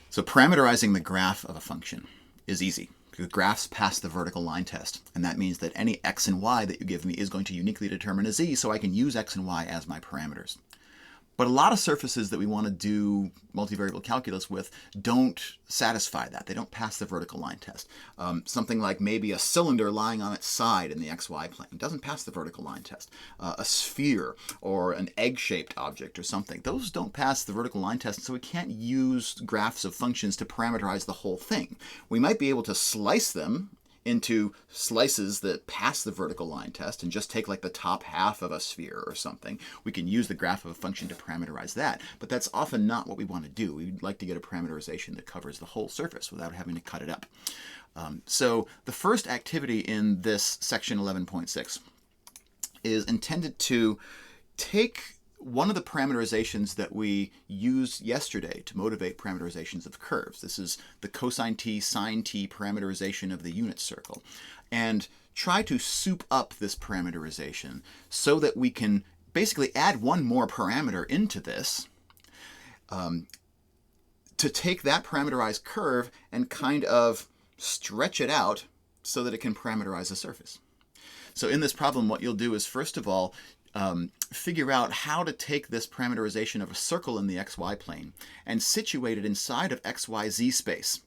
So parameterizing the graph of a function is easy. The graphs pass the vertical line test, and that means that any x and y that you give me is going to uniquely determine a z, so I can use x and y as my parameters. But a lot of surfaces that we want to do multivariable calculus with don't satisfy that. They don't pass the vertical line test. Something like maybe a cylinder lying on its side in the xy plane doesn't pass the vertical line test. A sphere or an egg-shaped object or something, those don't pass the vertical line test, so we can't use graphs of functions to parameterize the whole thing. We might be able to slice them into slices that pass the vertical line test and just take like the top half of a sphere or something. We can use the graph of a function to parameterize that, but that's often not what we want to do. We'd like to get a parameterization that covers the whole surface without having to cut it up. So the first activity in this section 11.6 is intended to take one of the parameterizations that we used yesterday to motivate parameterizations of curves. This is the cosine t, sine t parameterization of the unit circle. And try to soup up this parameterization so that we can basically add one more parameter into this to take that parameterized curve and kind of stretch it out so that it can parameterize a surface. So in this problem, what you'll do is, first of all, figure out how to take this parameterization of a circle in the xy plane and situate it inside of xyz space,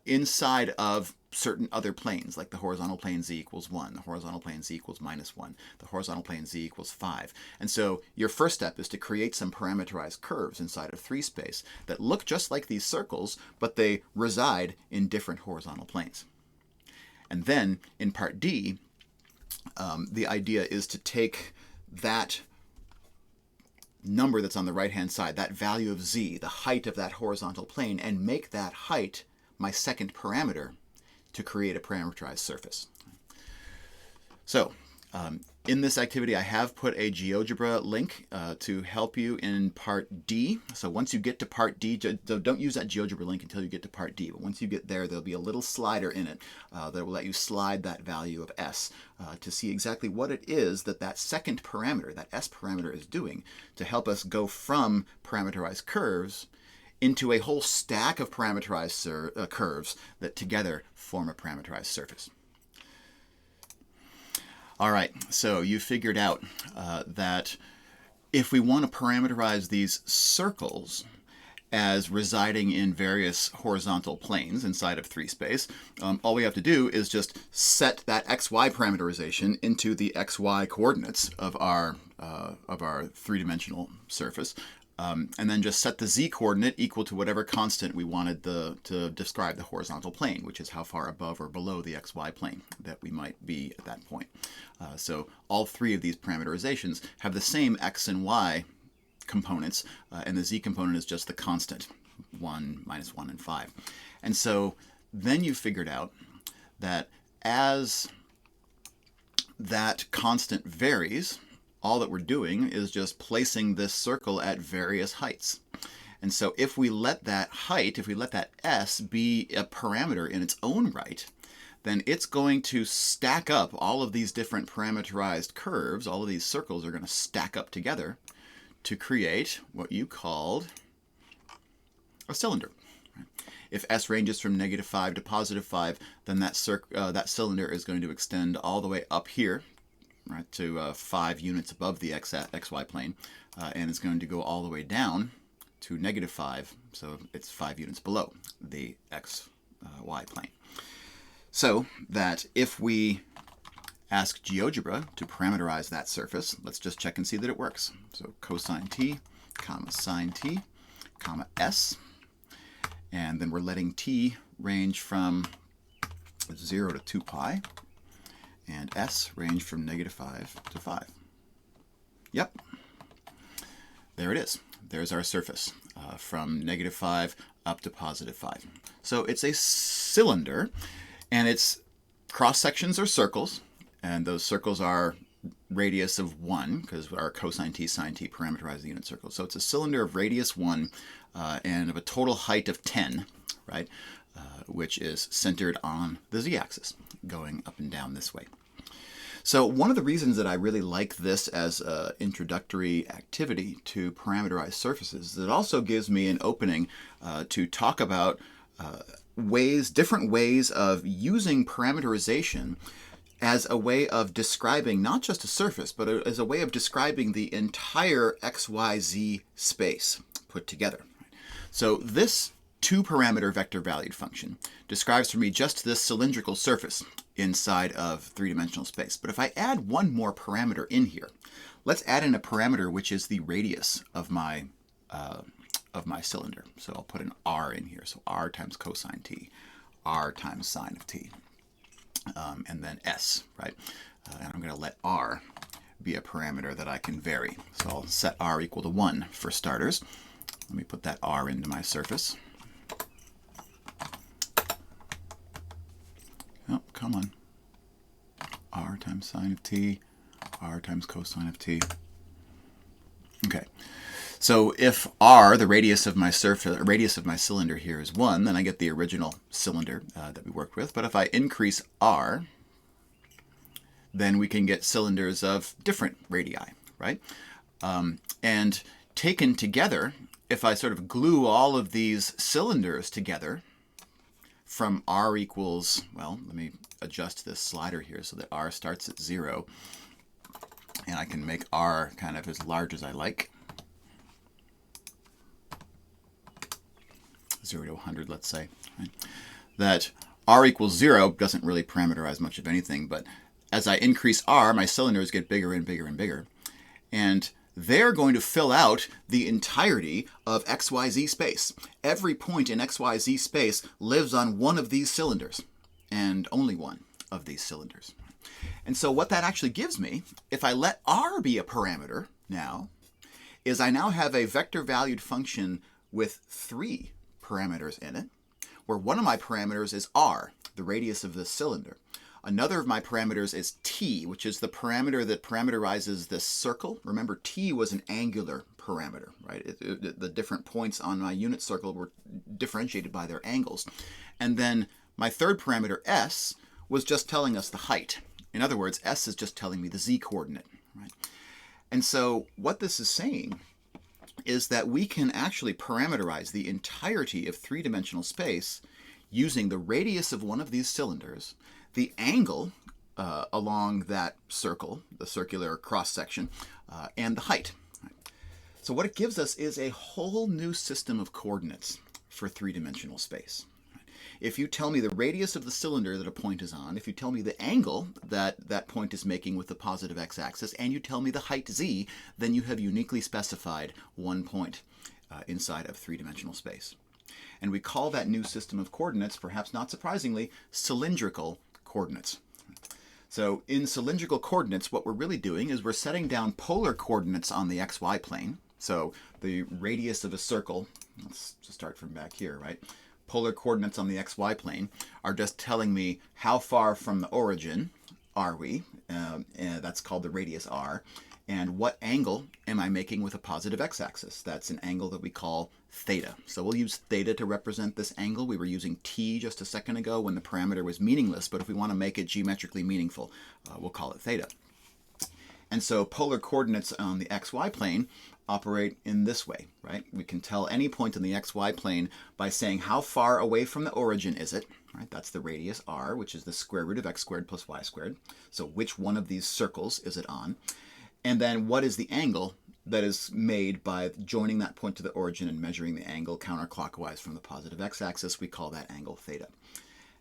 inside of certain other planes, like the horizontal plane z equals 1, the horizontal plane z equals -1, the horizontal plane z equals 5. And so your first step is to create some parameterized curves inside of 3 space that look just like these circles, but they reside in different horizontal planes. And then in part D, the idea is to take that number that's on the right-hand side, that value of z, the height of that horizontal plane, and make that height my second parameter to create a parameterized surface. So in this activity, I have put a GeoGebra link to help you in part D. So once you get to part D, don't use that GeoGebra link until you get to part D. But once you get there, there'll be a little slider in it that will let you slide that value of S to see exactly what it is that that second parameter, that S parameter, is doing to help us go from parameterized curves into a whole stack of parameterized curves that together form a parameterized surface. All right, so you figured out that if we want to parameterize these circles as residing in various horizontal planes inside of 3 space, all we have to do is just set that xy parameterization into the xy coordinates of our 3-dimensional surface, and then just set the z coordinate equal to whatever constant we wanted to describe the horizontal plane, which is how far above or below the xy plane that we might be at that point. So all 3 of these parameterizations have the same x and y components, and the z component is just the constant, 1, -1, and 5. And so then you figured out that as that constant varies, all that we're doing is just placing this circle at various heights. And so if we let that height, if we let that S be a parameter in its own right, then it's going to stack up all of these different parameterized curves. All of these circles are going to stack up together to create what you called a cylinder. If S ranges from -5 to +5, then that cylinder is going to extend all the way up here, right, to 5 units above the xy plane, and it's going to go all the way down to -5, so it's 5 units below the xy plane. So that if we ask GeoGebra to parameterize that surface, let's just check and see that it works. So cosine t, comma sine t, comma s, and then we're letting t range from 0 to 2 pi, and s range from -5 to 5. Yep, there it is. There's our surface from -5 up to +5. So it's a cylinder, and its cross sections are circles, and those circles are radius of 1, because our cosine t, sine t parameterize the unit circle. So it's a cylinder of radius 1 and of a total height of 10, right, which is centered on the z-axis, going up and down this way. So one of the reasons that I really like this as an introductory activity to parameterized surfaces is it also gives me an opening to talk about different ways of using parameterization as a way of describing not just a surface, but as a way of describing the entire XYZ space put together. So this two-parameter vector valued function describes for me just this cylindrical surface inside of three-dimensional space. But if I add one more parameter in here, let's add in a parameter which is the radius of my cylinder. So I'll put an r in here. So r times cosine t, r times sine of t, and then s, right? And I'm going to let r be a parameter that I can vary. So I'll set r equal to 1 for starters. Let me put that r into my surface. Oh, come on. R times sine of t, r times cosine of t. Okay. So if r, the radius of my cylinder here, is 1, then I get the original cylinder that we worked with. But if I increase r, then we can get cylinders of different radii, right? And taken together, if I sort of glue all of these cylinders together from r equals, well, let me adjust this slider here so that r starts at 0. And I can make r kind of as large as I like. 0 to 100, let's say. Right? That r equals 0 doesn't really parameterize much of anything, but as I increase r, my cylinders get bigger and bigger and bigger. And they're going to fill out the entirety of XYZ space. Every point in XYZ space lives on one of these cylinders, and only one of these cylinders. And so what that actually gives me, if I let r be a parameter now, is I now have a vector valued function with 3 parameters in it, where one of my parameters is r, the radius of this cylinder. Another of my parameters is t, which is the parameter that parameterizes this circle. Remember, t was an angular parameter, right? The different points on my unit circle were differentiated by their angles. And then my third parameter, s, was just telling us the height. In other words, s is just telling me the z-coordinate, right? And so what this is saying is that we can actually parameterize the entirety of three-dimensional space using the radius of one of these cylinders, the angle along that circle, the circular cross-section, and the height. So what it gives us is a whole new system of coordinates for three-dimensional space. If you tell me the radius of the cylinder that a point is on, if you tell me the angle that that point is making with the positive x-axis, and you tell me the height z, then you have uniquely specified one point inside of three-dimensional space. And we call that new system of coordinates, perhaps not surprisingly, cylindrical coordinates. So in cylindrical coordinates, what we're really doing is we're setting down polar coordinates on the xy plane. So the radius of a circle, let's just start from back here, right? Polar coordinates on the xy plane are just telling me how far from the origin are we, and that's called the radius r, and what angle am I making with a positive x-axis. That's an angle that we call theta. So we'll use theta to represent this angle. We were using t just a second ago when the parameter was meaningless, but if we want to make it geometrically meaningful, we'll call it theta. And so polar coordinates on the xy plane operate in this way, right? We can tell any point in the xy plane by saying how far away from the origin is it, right? That's the radius r, which is the square root of x squared plus y squared. So which one of these circles is it on? And then what is the angle that is made by joining that point to the origin and measuring the angle counterclockwise from the positive x-axis? We call that angle theta.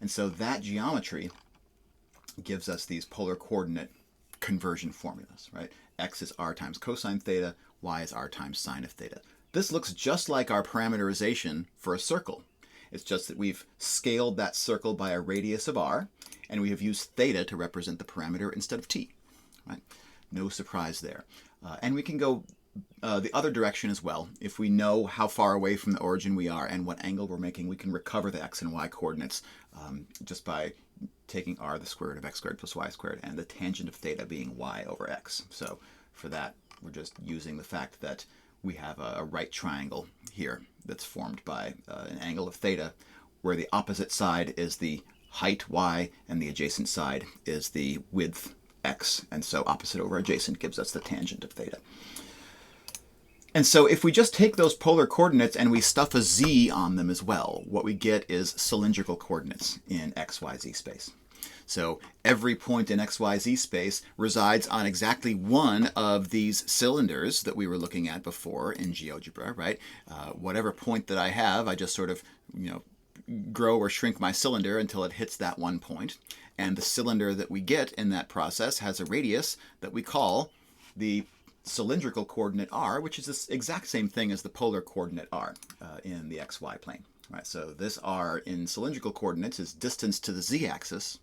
And so that geometry gives us these polar coordinate conversion formulas, right? X is r times cosine theta, y is r times sine of theta. This looks just like our parameterization for a circle. It's just that we've scaled that circle by a radius of r, and we have used theta to represent the parameter instead of t, right? No surprise there. And we can go the other direction as well. If we know how far away from the origin we are and what angle we're making, we can recover the x and y coordinates just by taking r, the square root of x squared plus y squared, and the tangent of theta being y over x. So for that, we're just using the fact that we have a right triangle here that's formed by an angle of theta, where the opposite side is the height y and the adjacent side is the width x. And so opposite over adjacent gives us the tangent of theta. And so if we just take those polar coordinates and we stuff a z on them as well, what we get is cylindrical coordinates in xyz space. So every point in xyz space resides on exactly one of these cylinders that we were looking at before in GeoGebra, right? Whatever point that I have, I just sort of, grow or shrink my cylinder until it hits that one point. And the cylinder that we get in that process has a radius that we call the cylindrical coordinate r, which is the exact same thing as the polar coordinate r in the xy plane. Right, so this r in cylindrical coordinates is distance to the z-axis,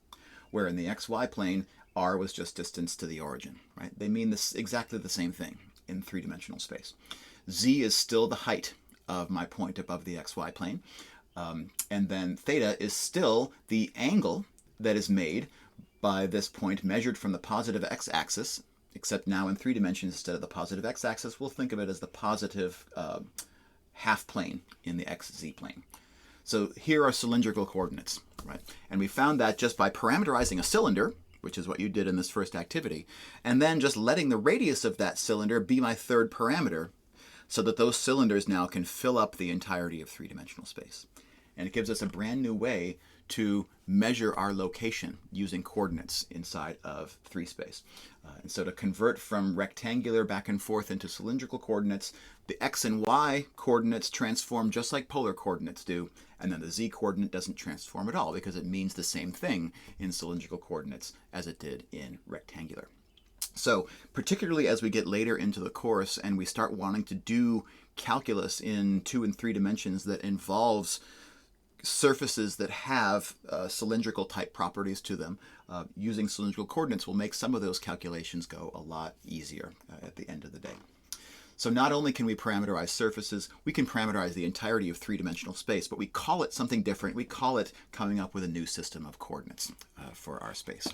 where in the xy plane, r was just distance to the origin. Right? They mean this exactly the same thing in three-dimensional space. Z is still the height of my point above the xy plane, and then theta is still the angle that is made by this point measured from the positive x-axis, except now in 3 dimensions instead of the positive x-axis, we'll think of it as the positive half plane in the xz plane. So here are cylindrical coordinates, right? And we found that just by parameterizing a cylinder, which is what you did in this first activity, and then just letting the radius of that cylinder be my third parameter, so that those cylinders now can fill up the entirety of 3-dimensional space. And it gives us a brand new way to measure our location using coordinates inside of 3 space. And so to convert from rectangular back and forth into cylindrical coordinates, the x and y coordinates transform just like polar coordinates do, and then the z coordinate doesn't transform at all because it means the same thing in cylindrical coordinates as it did in rectangular. So particularly as we get later into the course and we start wanting to do calculus in 2 and 3 dimensions that involves surfaces that have cylindrical type properties to them, using cylindrical coordinates will make some of those calculations go a lot easier at the end of the day. So not only can we parameterize surfaces, we can parameterize the entirety of 3-dimensional space, but we call it something different. We call it coming up with a new system of coordinates for our space.